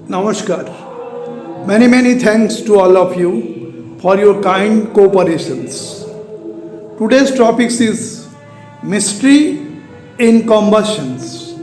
Namaskar. Many thanks to all of you for your kind cooperations. Today's topic is mystery in combustions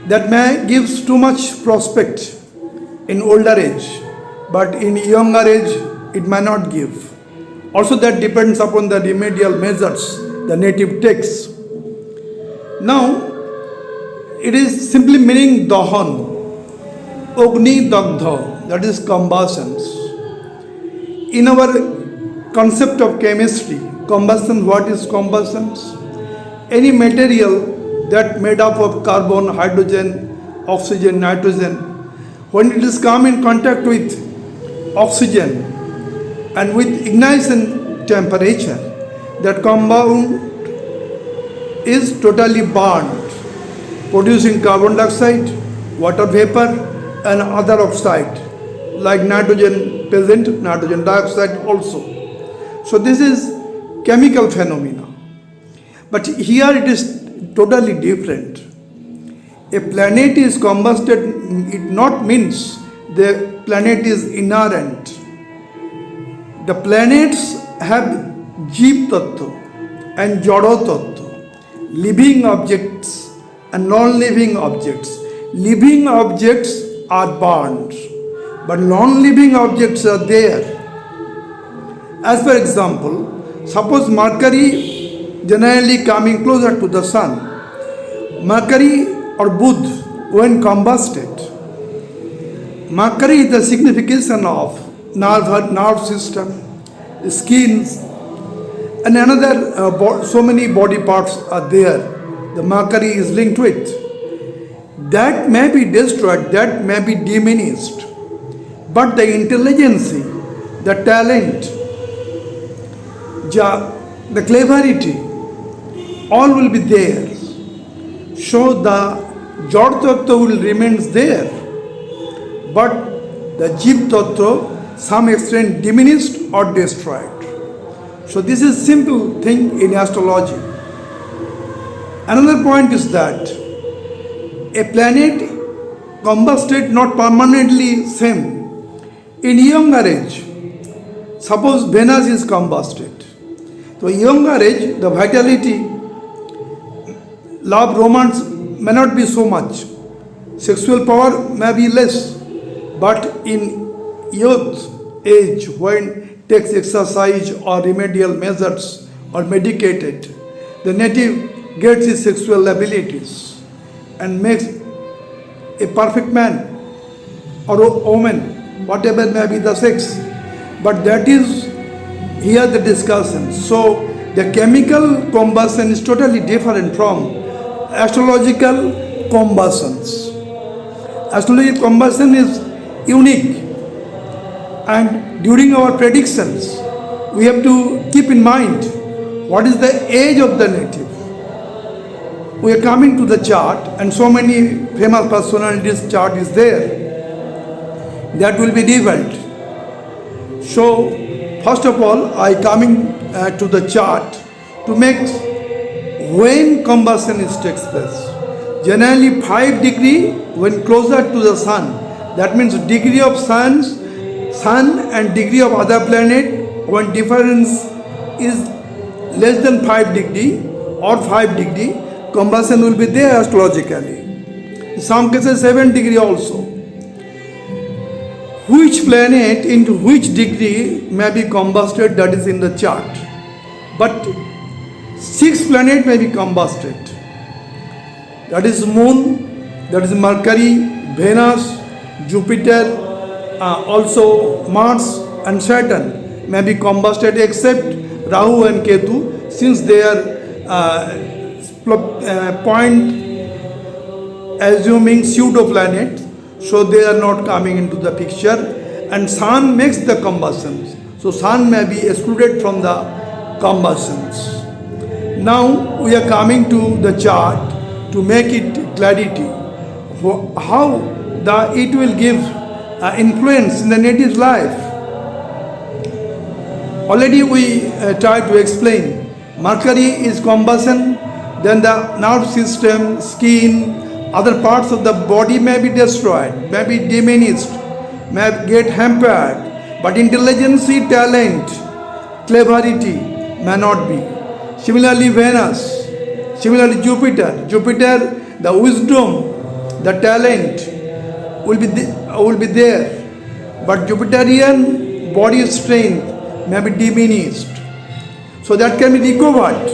that may gives too much prospect in older age, but in younger age it may not give. Also that depends upon the remedial measures the native takes. Now it is simply meaning dahan, ogni dagdha, that is combustions. In our concept of chemistry, combustion, what is combustions? Any material that made up of carbon, hydrogen, oxygen, nitrogen, when it is come in contact with oxygen and with ignition temperature, that compound is totally burned, producing carbon dioxide, water vapor and other oxide like nitrogen present, nitrogen dioxide also. So this is chemical phenomena. But here it is totally different. A planet is combusted, it not means the planet is inherent. The planets have Jeev Tattva and Jado Tattva, living objects and non-living objects. Living objects are burned, but non-living objects are there. As for example, suppose Mercury generally coming closer to the sun. Mercury or Buddha when combusted. Mercury is the signification of nerve system, skins, and another so many body parts are there. The mercury is linked to it. That may be destroyed, that may be diminished. But the intelligence, the talent, the cleverity, all will be there. So the Jad Tattva will remain there. But the Jeev Tattva, some extent diminished or destroyed. So this is simple thing in astrology. Another point is that a planet combusted not permanently same. In younger age, suppose Venus is combusted. So younger age, the vitality, love, romance may not be so much. Sexual power may be less. But in youth age, when takes exercise or remedial measures or medicated, the native gets his sexual abilities and makes a perfect man or a woman, whatever may be the sex. But that is here the discussion. So the chemical combustion is totally different from astrological combustions. Astrological combustion is unique, and during our predictions we have to keep in mind what is the age of the native. We are coming to the chart, and so many famous personalities chart is there. That will be different. So, first of all, I coming to the chart to make when combustion is takes place. Generally 5 degree when closer to the sun. That means degree of sun and degree of other planet when difference is less than 5 degree or 5 degree. Combustion will be there astrologically. In some cases 7 degree also. Which planet into which degree may be combusted, that is in the chart. But 6 planets may be combusted. That is Moon, that is Mercury, Venus, Jupiter, also Mars and Saturn may be combusted except Rahu and Ketu, since they are point assuming pseudo planet, so they are not coming into the picture, and sun makes the combustions, so sun may be excluded from the combustions. Now we are coming to the chart to make it clarity how it will give influence in the native life. Already we tried to explain. Mercury is combustion, then the nerve system, skin, Other parts of the body may be destroyed, may be diminished, may get hampered, but intelligence, talent, cleverity may not be. Similarly, Venus, similarly Jupiter, the wisdom, the talent will be there, but Jupiterian body strength may be diminished. So that can be recovered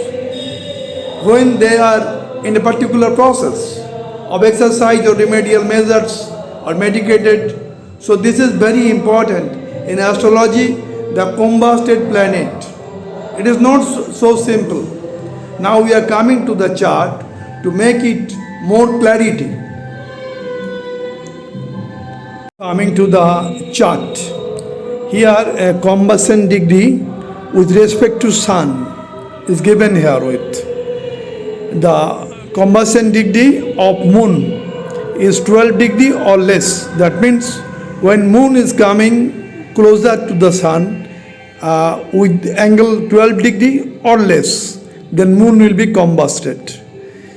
when they are in a particular process of exercise or remedial measures or medicated. So this is very important in astrology, the combusted planet. It is not so simple. Now we are coming to the chart to make it more clarity. Coming to the chart. Here a combustion degree with respect to sun is given here with. The combustion degree of moon is 12 degree or less. That means when moon is coming closer to the sun with angle 12 degree or less, then moon will be combusted.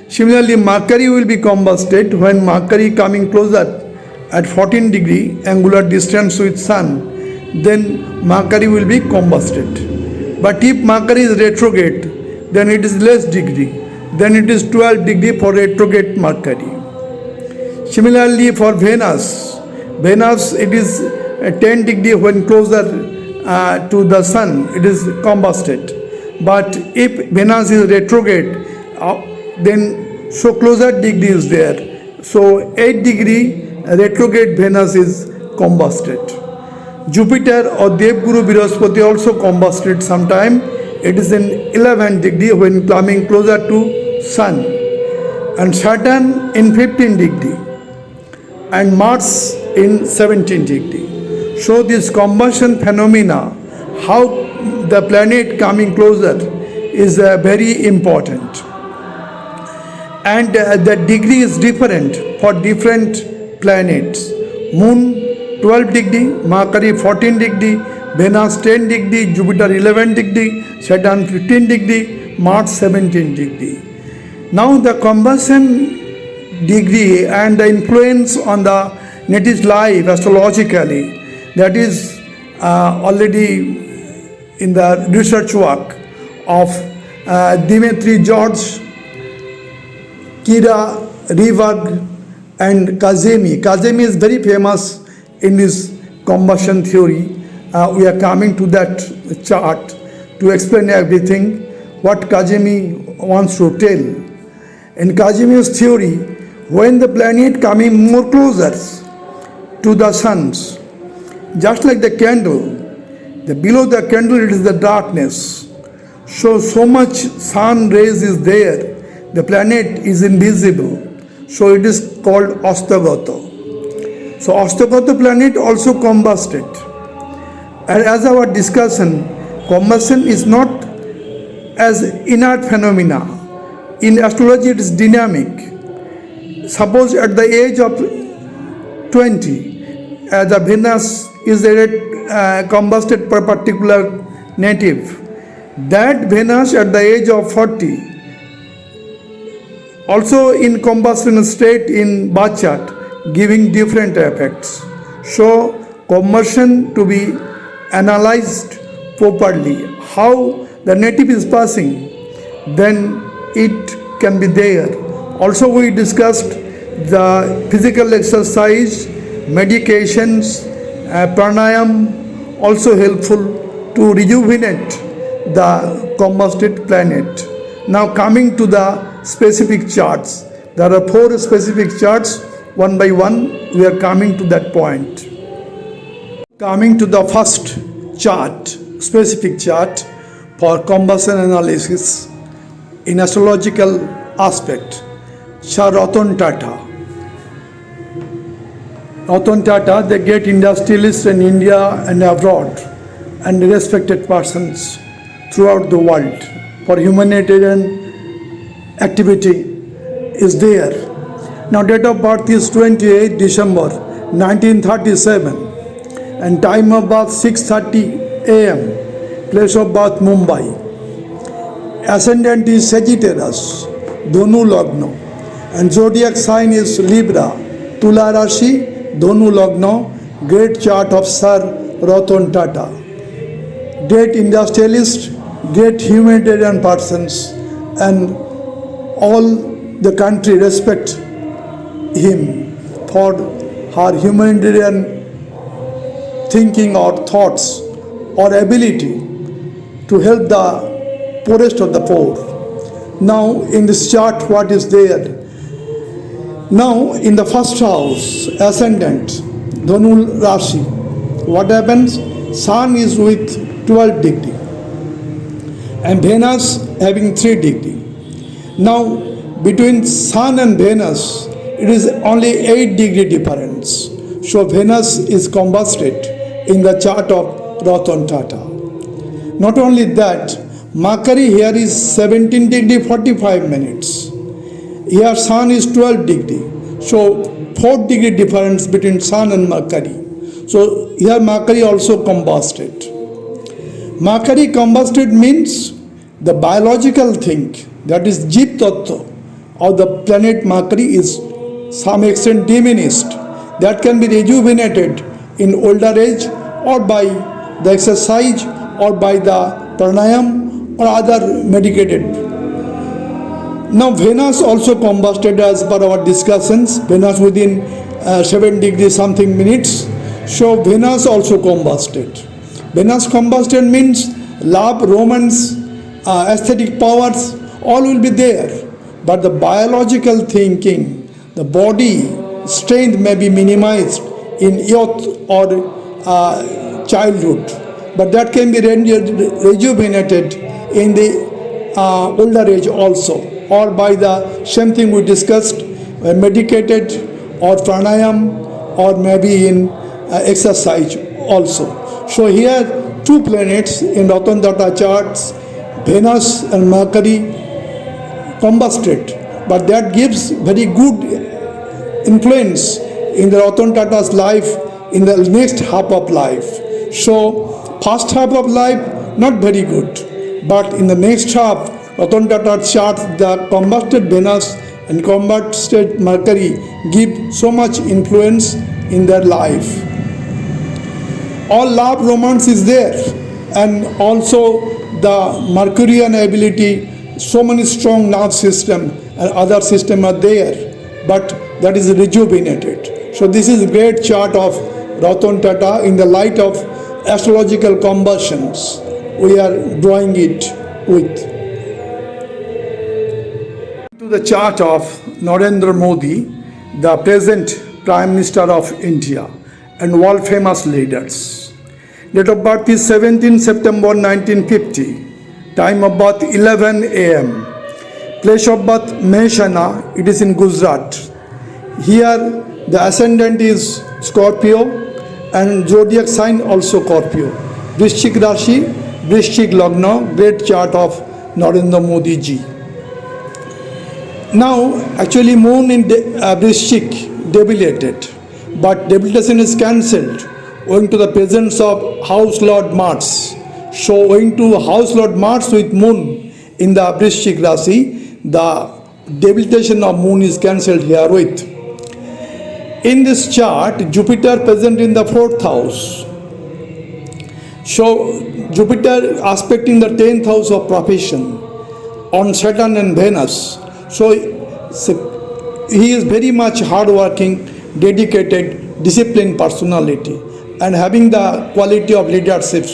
Similarly, Mercury will be combusted when Mercury coming closer at 14 degree angular distance with sun, then Mercury will be combusted. But if Mercury is retrograde, then it is less degree, then it is 12 degree for retrograde Mercury. Similarly for Venus it is 10 degree when closer to the sun, it is combusted. But if Venus is retrograde, then so closer degree is there. So 8 degree retrograde Venus is combusted. Jupiter or Devguru Brihaspati also combusted sometime. It is in 11 degree when coming closer to sun. And Saturn in 15 degree. And Mars in 17 degree. So this combustion phenomena, how the planet coming closer, is very important. And the degree is different for different planets. Moon 12 degree, Mercury 14 degree, Venus 10 degree, Jupiter 11 degree, Saturn 15 degree, Mars 17 degree. Now the combustion degree and the influence on the native life astrologically, that is already in the research work of Dimitri George, Kira Revag and Kazemi. Kazemi is very famous in this combustion theory. We are coming to that chart to explain everything what Kazemi wants to tell. In Kazemi's theory, when the planet coming more closer to the suns, just like the candle, the below the candle it is the darkness. So much sun rays is there, the planet is invisible. So it is called Astagata. So Astagata planet also combusted. And as our discussion, combustion is not as inert phenomena. In astrology it is dynamic. Suppose at the age of 20, the Venus is combusted per particular native. That Venus at the age of 40, also in combustion state in birth chart, giving different effects. So combustion to be analyzed properly, how the native is passing, then it can be there. Also we discussed the physical exercise, medications, pranayam, also helpful to rejuvenate the combusted planet. Now coming to the specific charts. There are 4 specific charts. One by one we are coming to that point. Coming to the first chart, specific chart for combustion analysis in astrological aspect. Sir Ratan Tata. Ratan Tata, the great industrialist in India and abroad and respected persons throughout the world for humanitarian activity is there. Now date of birth is 28 December 1937 and time of birth 6:30 a.m. Place of birth Mumbai. Ascendant is Sagittarius, Dhanu Lagna. And zodiac sign is Libra, Tula Rashi, Dhanu Lagna, great chart of Sir Ratan Tata. Great industrialist, great humanitarian persons, and all the country respect him for her humanitarian thinking or thoughts or ability to help the poorest of the poor. Now in this chart what is there? Now in the first house, ascendant, Dhanu Rashi, what happens? Sun is with 12 degree and Venus having 3 degree. Now between Sun and Venus it is only 8 degree difference. So Venus is combusted in the chart of Ratan Tata. Not only that, Mercury here is 17 degree 45 minutes. Here Sun is 12 degree. So 4 degree difference between Sun and Mercury. So here Mercury also combusted. Mercury combusted means the biological thing, that is Jeev Tattva of the planet Mercury is some extent diminished. That can be rejuvenated in older age or by the exercise or by the pranayam or other medicated. Now Venus also combusted as per our discussions. Venus within 7 degree something minutes. So Venus also combusted. Venus combusted means love, romance, aesthetic powers, all will be there. But the biological thinking, the body strength may be minimized in youth or childhood. But that can be rejuvenated in the older age also, or by the same thing we discussed, medicated or pranayam or maybe in exercise also. So here 2 planets in Ratan Tata charts, Venus and Mercury combusted, but that gives very good influence in the Ratan Tata's life in the next half of life. So first half of life not very good, but in the next half Ratan Tata charts the combusted Venus and combusted Mercury give so much influence in their life. All love, romance is there, and also the Mercurian ability, so many strong nerve system and other system are there, but that is rejuvenated. So this is a great chart of Ratan Tata in the light of astrological combustions. We are drawing it with. To the chart of Narendra Modi, the present Prime Minister of India and world famous leaders. Date of birth is 17 September 1950. Time of birth 11 am. Place of birth Mehsana, it is in Gujarat. Here the ascendant is Scorpio and zodiac sign also Scorpio. Vrishchik Rashi, Vrishchik Lagna, great chart of Narendra Modi ji. Now actually moon in Vrishchik debilitated, but debilitation is cancelled owing to the presence of House Lord Mars. So owing to House Lord Mars with moon in the Vrishchik Rashi, the debilitation of moon is cancelled herewith. In this chart, Jupiter present in the 4th house. So Jupiter aspecting the 10th house of profession on Saturn and Venus. So he is very much hardworking, dedicated, disciplined personality and having the quality of leadership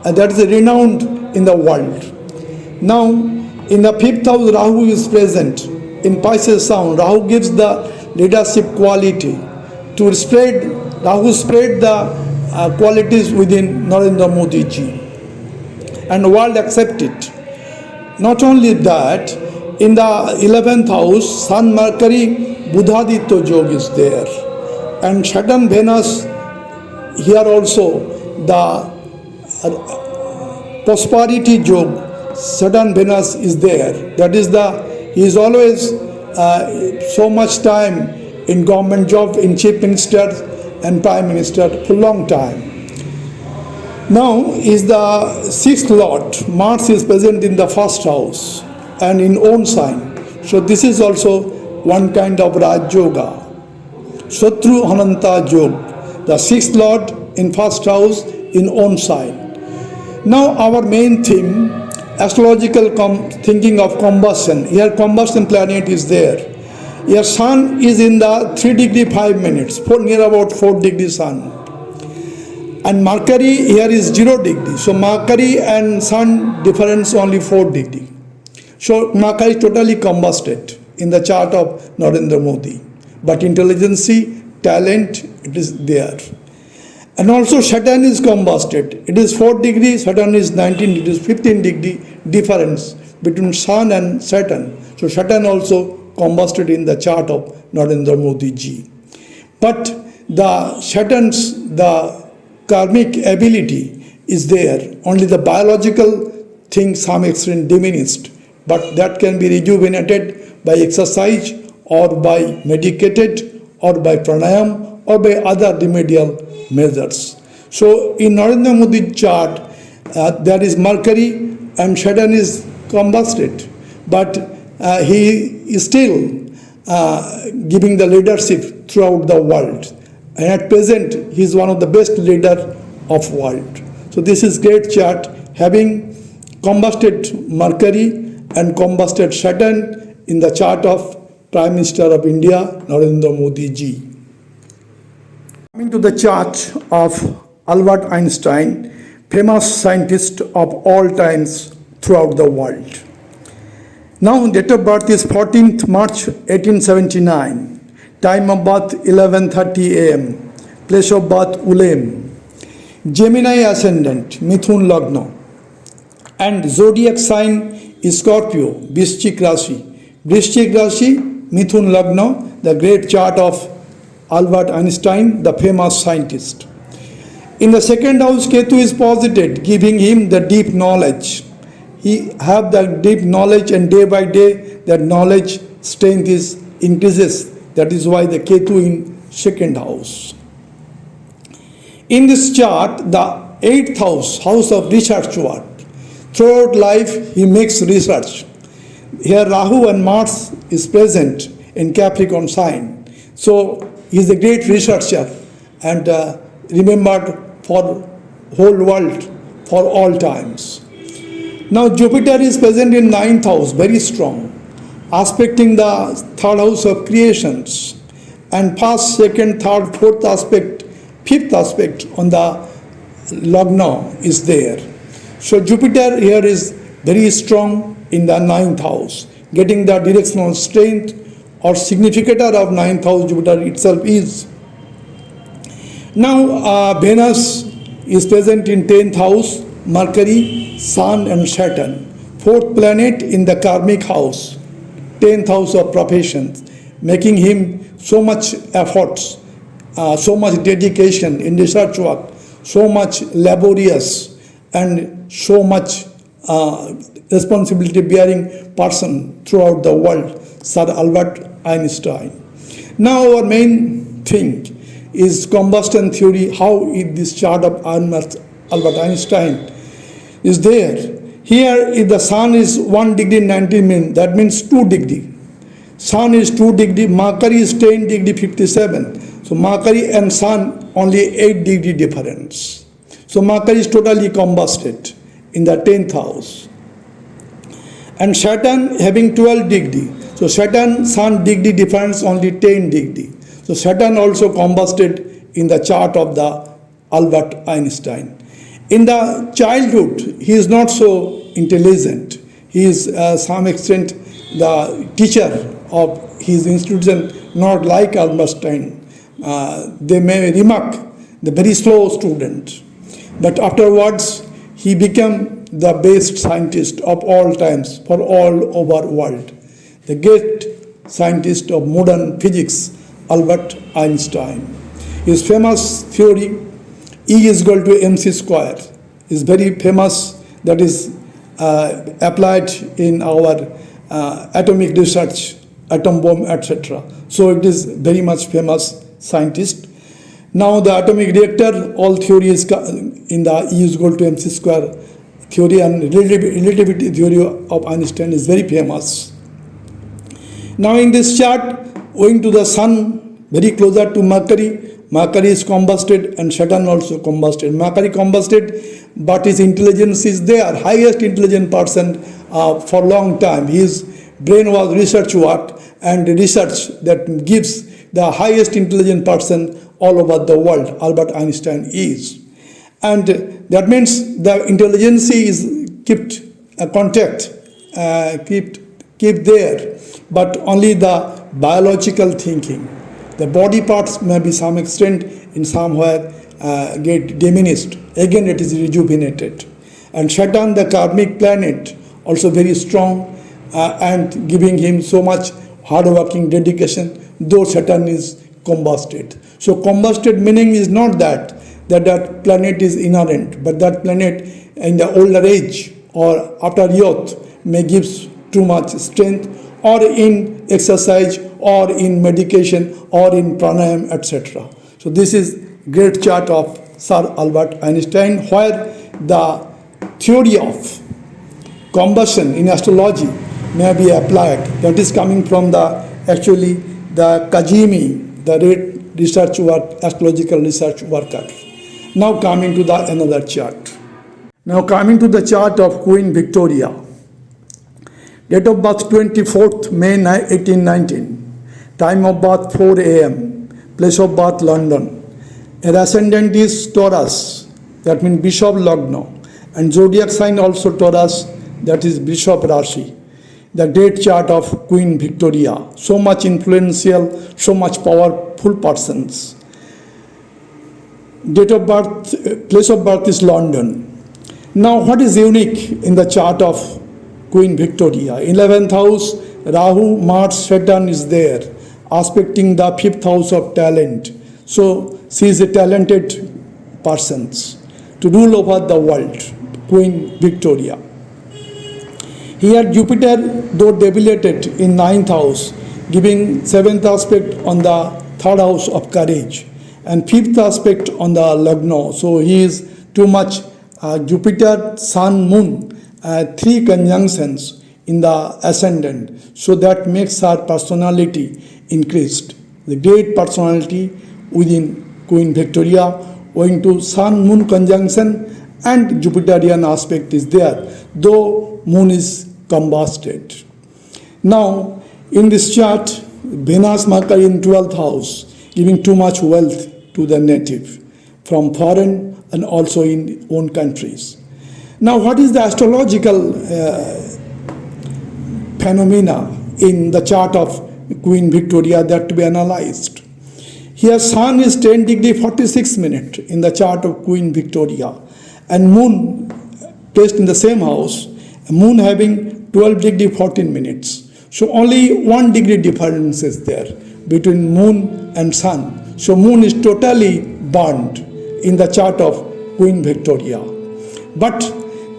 that is renowned in the world. Now in the 5th house Rahu is present in Pisces sound. Rahu gives the leadership quality to spread. Rahu spread the qualities within Narendra Modi ji and the world accept it. Not only that, in the 11th house, Sun Mercury Budhaditya Yoga is there, and Saturn Venus here also the prosperity Yoga. Saturn Venus is there. That is he is always so much time in government job, in chief minister and prime minister for long time. Now is the 6th lord. Mars is present in the 1st house and in own sign. So this is also one kind of Raj Yoga. Shatru Ananta Yog, the sixth lord in first house in own sign. Now our main theme, astrological thinking of combustion. Here combustion planet is there. Your sun is in the 3 degree 5 minutes, near about 4 degree sun. And Mercury here is 0 degree. So Mercury and sun difference only 4 degree. So Mercury is totally combusted in the chart of Narendra Modi. But intelligence, talent, it is there. And also Saturn is combusted. It is 4 degrees, Saturn is 19 degrees, 15 degree difference between Sun and Saturn. So Saturn also combusted in the chart of Narendra Modi ji. But the Saturn's, the karmic ability is there. Only the biological thing some extent diminished. But that can be rejuvenated by exercise or by medicated or by pranayam or by other remedial measures. So in Narendra Modi chart, there is Mercury and Saturn is combusted, but he is still giving the leadership throughout the world. And at present, he is one of the best leader of world. So this is great chart having combusted Mercury and combusted Saturn in the chart of Prime Minister of India, Narendra Modi ji. Coming to the chart of Albert Einstein, famous scientist of all times throughout the world. Now date of birth is 14th March 1879, time of birth 11:30 am, place of birth Ulem, Gemini ascendant, Mithun Lagna, and zodiac sign is Scorpio, Vrishchik Rashi. Vrishchik Rashi, Mithun Lagna, the great chart of Albert Einstein, the famous scientist. In the second house, Ketu is posited, giving him the deep knowledge. He have the deep knowledge, and day by day that knowledge strength is increases. That is why the Ketu in second house. In this chart, the 8th house, house of research work. Throughout life, he makes research. Here Rahu and Mars is present in Capricorn sign. So he is a great researcher and remembered for whole world for all times. Now Jupiter is present in 9th house, very strong, aspecting the 3rd house of creations, and first, second, third, fourth aspect, fifth aspect on the Lagna is there. So Jupiter here is very strong in the 9th house, getting the directional strength or significator of 9th house Jupiter itself is. Now Venus is present in 10th house, Mercury, Sun and Saturn. 4th planet in the karmic house, 10th house of professions, making him so much efforts, so much dedication in research work, so much laborious and so much responsibility bearing person throughout the world, Sir Albert Einstein. Now our main thing is combustion theory, how is this chart of Albert Einstein is there. Here if the sun is 1 degree 90 minutes, that means 2 degree. Sun is 2 degree, Mercury is 10 degree 57. So Mercury and sun only 8 degree difference. So Mercury is totally combusted in the 10th house. And Saturn having 12 degree. So Saturn, Sun degree difference only 10 degree. So Saturn also combusted in the chart of the Albert Einstein. In the childhood, he is not so intelligent. He is some extent the teacher of his institution, not like Albert Einstein. They may remark the very slow student. But afterwards, he became the best scientist of all times for all over world. The great scientist of modern physics, Albert Einstein. His famous theory, E is equal to mc square, is very famous, that is applied in our atomic research, atom bomb, etc. So it is very much famous scientist. Now the atomic reactor, all theory is in the E is equal to mc square theory, and relativity theory of Einstein is very famous. Now in this chart, owing to the sun very closer to Mercury, Mercury is combusted and Saturn also combusted. Mercury combusted, but his intelligence is there, highest intelligent person for long time. His brain was research work and research that gives the highest intelligent person all over the world, Albert Einstein is. And that means the intelligence is kept contact, keep there, but only the biological thinking. The body parts may be some extent in somewhere get diminished. Again, it is rejuvenated. And Saturn, the karmic planet, also very strong and giving him so much hard-working dedication, though Saturn is combusted. So combusted meaning is not that planet is inherent, but that planet in the older age or after youth may give too much strength, or in exercise, or in medication, or in pranayam, etc. So this is great chart of Sir Albert Einstein, where the theory of combustion in astrology may be applied. That is coming from the Kazimi, the research work, astrological research worker. Now coming to the another chart. Now coming to the chart of Queen Victoria. Date of birth 24th May 1819. Time of birth 4 a.m. Place of birth London. Her ascendant is Taurus, that means Bishop Lagna, and zodiac sign also Taurus, that is Bishop RISHI. The great chart of Queen Victoria, so much influential, so much powerful persons. Date of birth, place of birth is London. Now what is unique in the chart of Queen Victoria? 11th house, Rahu, Mars, Saturn is there, aspecting the 5th house of talent. So she is a talented person to rule over the world, Queen Victoria. Here Jupiter, though debilitated in 9th house, giving 7th aspect on the 3rd house of courage, and 5th aspect on the Lagna. So he is too much Jupiter, Sun, Moon, 3 conjunctions in the ascendant. So that makes her personality increased. The great personality within Queen Victoria, owing to Sun, Moon conjunction and Jupiterian aspect is there, though Moon is combusted. Now, in this chart, Venus, Mercury in 12th house, giving too much wealth to the native from foreign and also in own countries. Now, what is the astrological phenomena in the chart of Queen Victoria that to be analyzed? Here, Sun is 10 degree 46 minutes in the chart of Queen Victoria, and Moon placed in the same house, Moon having 12 degree 14 minutes. So only 1 degree difference is there between Moon and Sun. So Moon is totally burned in the chart of Queen Victoria. But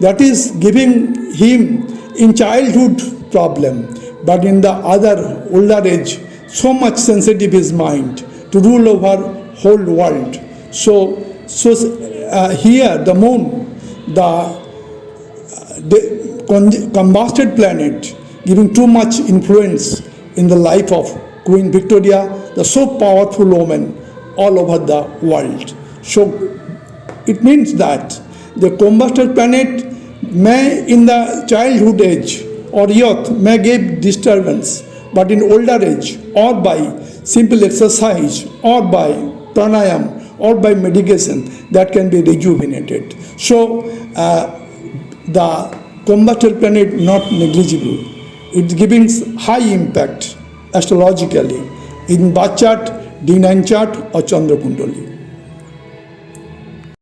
that is giving him in childhood problem, but in the other older age, so much sensitive his mind to rule over whole world. So here the Moon, the combusted planet, giving too much influence in the life of Queen Victoria, the so powerful woman all over the world. So it means that the combusted planet may in the childhood age or youth may give disturbance, but in older age or by simple exercise or by pranayam or by medication that can be rejuvenated. So the combusted planet not negligible. It's giving high impact astrologically in birth chart, D9 chart or Chandra Kundali.